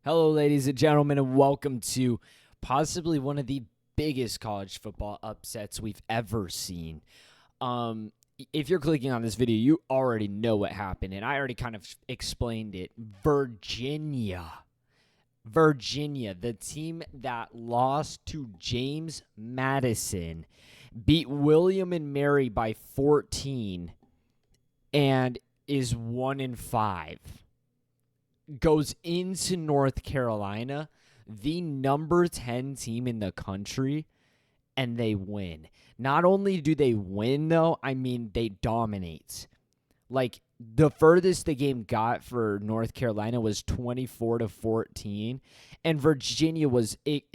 Hello, ladies and gentlemen, and welcome to possibly one of the biggest college football upsets we've ever seen. If you're clicking on this video, you already know what happened, and I already kind of explained it. Virginia, the team that lost to James Madison, beat William and Mary by 14 and is 1-5. Goes into North Carolina, the number 10 team in the country, and they win. Not only do they win, though, I mean, they dominate. Like, the furthest the game got for North Carolina was 24-14, and Virginia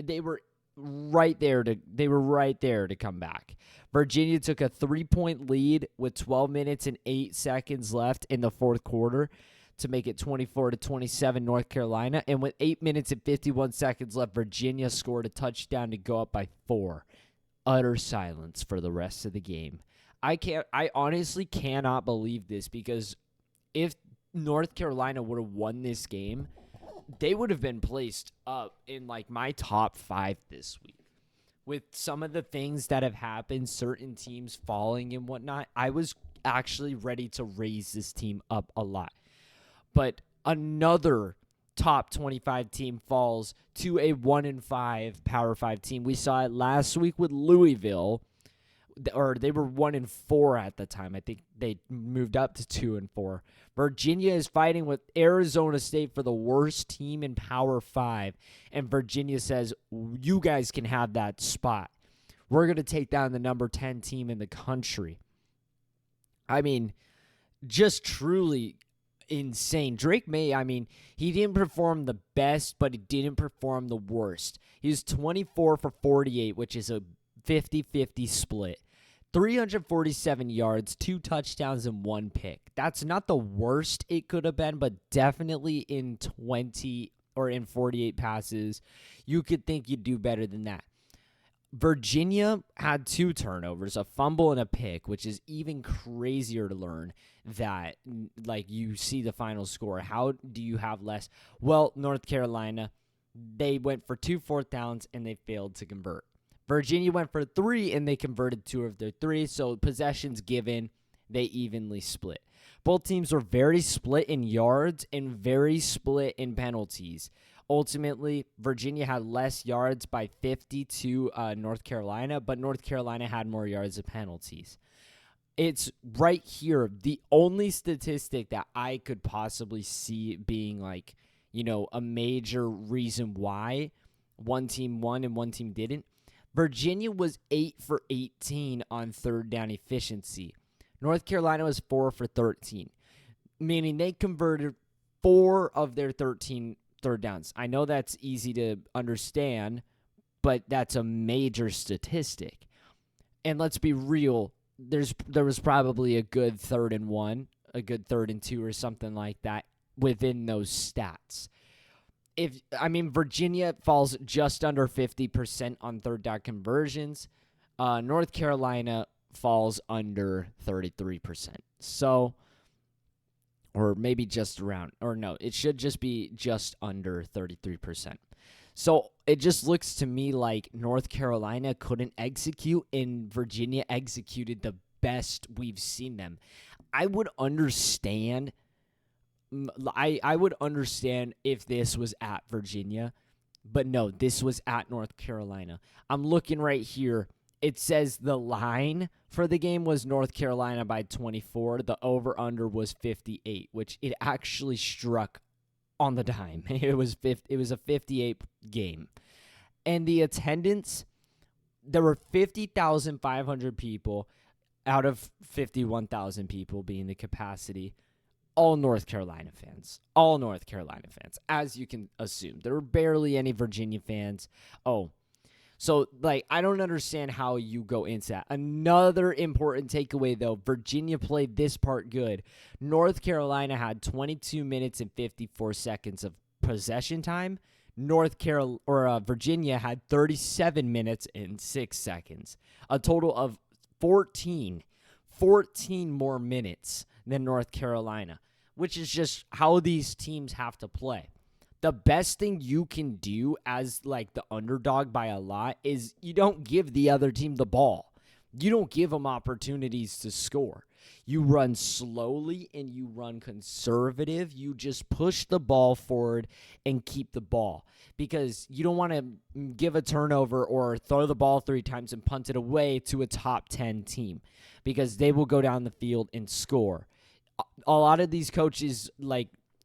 they were right there to come back. Virginia took a 3-point lead with 12 minutes and 8 seconds left in the fourth quarter to make it 24-27 North Carolina. And with 8 minutes and 51 seconds left, Virginia scored a touchdown to go up by 4. Utter silence for the rest of the game. I honestly cannot believe this, because if North Carolina would have won this game, they would have been placed up in like my top 5 this week. With some of the things that have happened, certain teams falling and whatnot, I was actually ready to raise this team up a lot. But another top 25 team falls to a 1-5 Power 5 team. We saw it last week with Louisville, or they were 1-4 at the time. I think they moved up to 2-4. Virginia is fighting with Arizona State for the worst team in Power 5, and Virginia says, you guys can have that spot. We're going to take down the number 10 team in the country. I mean, just truly insane. Drake May, I mean, he didn't perform the best, but he didn't perform the worst. He was 24 for 48, which is a 50-50 split. 347 yards, 2 touchdowns, and 1 pick. That's not the worst it could have been, but definitely in 20 or in 48 passes, you could think you'd do better than that. Virginia had 2 turnovers, a fumble and a pick, which is even crazier to learn that, like, you see the final score. How do you have less? Well, North Carolina, they went for 2 fourth downs and they failed to convert. Virginia went for 3 and they converted 2 of their 3, so possessions given, they evenly split. Both teams were very split in yards and very split in penalties. Ultimately, Virginia had less yards by 50 to North Carolina, but North Carolina had more yards of penalties. It's right here, the only statistic that I could possibly see being like, a major reason why one team won and one team didn't. Virginia was 8 for 18 on third down efficiency. North Carolina was 4 for 13, meaning they converted 4 of their 13 third downs. I know that's easy to understand, but that's a major statistic. And let's be real, there was probably a good 3rd and 1, a good 3rd and 2 or something like that within those stats. Virginia falls just under 50% on third down conversions. North Carolina falls under 33%. So, or maybe just around, or no, it should just be just under 33%. So it just looks to me like North Carolina couldn't execute, and Virginia executed the best we've seen them. I would understand if this was at Virginia, but no, this was at North Carolina. I'm looking right here. It says the line for the game was North Carolina by 24. The over-under was 58, which it actually struck on the dime. It was a 58 game. And the attendance, there were 50,500 people out of 51,000 people being the capacity. All North Carolina fans, as you can assume. There were barely any Virginia fans. So, I don't understand how you go into that. Another important takeaway, though, Virginia played this part good. North Carolina had 22 minutes and 54 seconds of possession time. Virginia had 37 minutes and 6 seconds. A total of 14 more minutes than North Carolina, which is just how these teams have to play. The best thing you can do as like the underdog by a lot is you don't give the other team the ball. You don't give them opportunities to score. You run slowly and you run conservative. You just push the ball forward and keep the ball, because you don't want to give a turnover or throw the ball 3 times and punt it away to a top 10 team, because they will go down the field and score. A lot of these coaches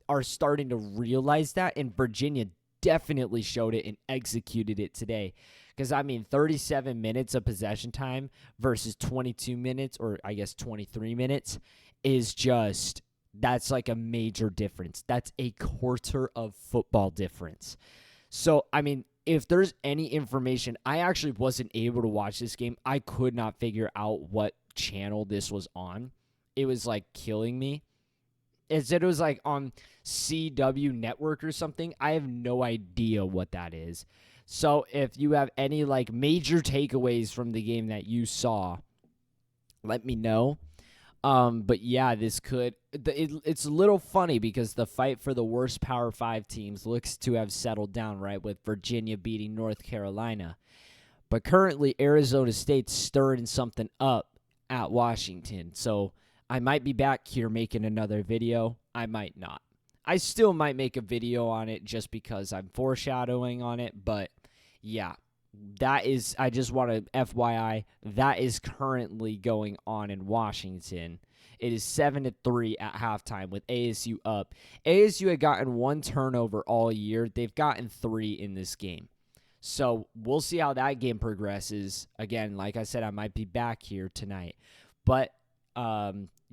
are starting to realize that, and Virginia definitely showed it and executed it today. Because, 37 minutes of possession time versus 22 minutes, or I guess 23 minutes, is just, that's like a major difference. That's a quarter of football difference. So, if there's any information, I actually wasn't able to watch this game. I could not figure out what channel this was on. It was like killing me. It said it was like on CW Network or something. I have no idea what that is. So if you have any like major takeaways from the game that you saw, let me know. But yeah, it's a little funny because the fight for the worst Power 5 teams looks to have settled down, right, with Virginia beating North Carolina. But currently Arizona State's stirring something up at Washington. So I might be back here making another video. I might not. I still might make a video on it just because I'm foreshadowing on it. But yeah, I just want to FYI, that is currently going on in Washington. It is 7-3 at halftime with ASU up. ASU had gotten 1 turnover all year. They've gotten 3 in this game. So we'll see how that game progresses. Again, like I said, I might be back here tonight. But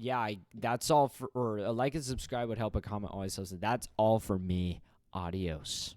yeah, that's all for, or a like and subscribe would help, a comment always helps. That's all for me. Adios.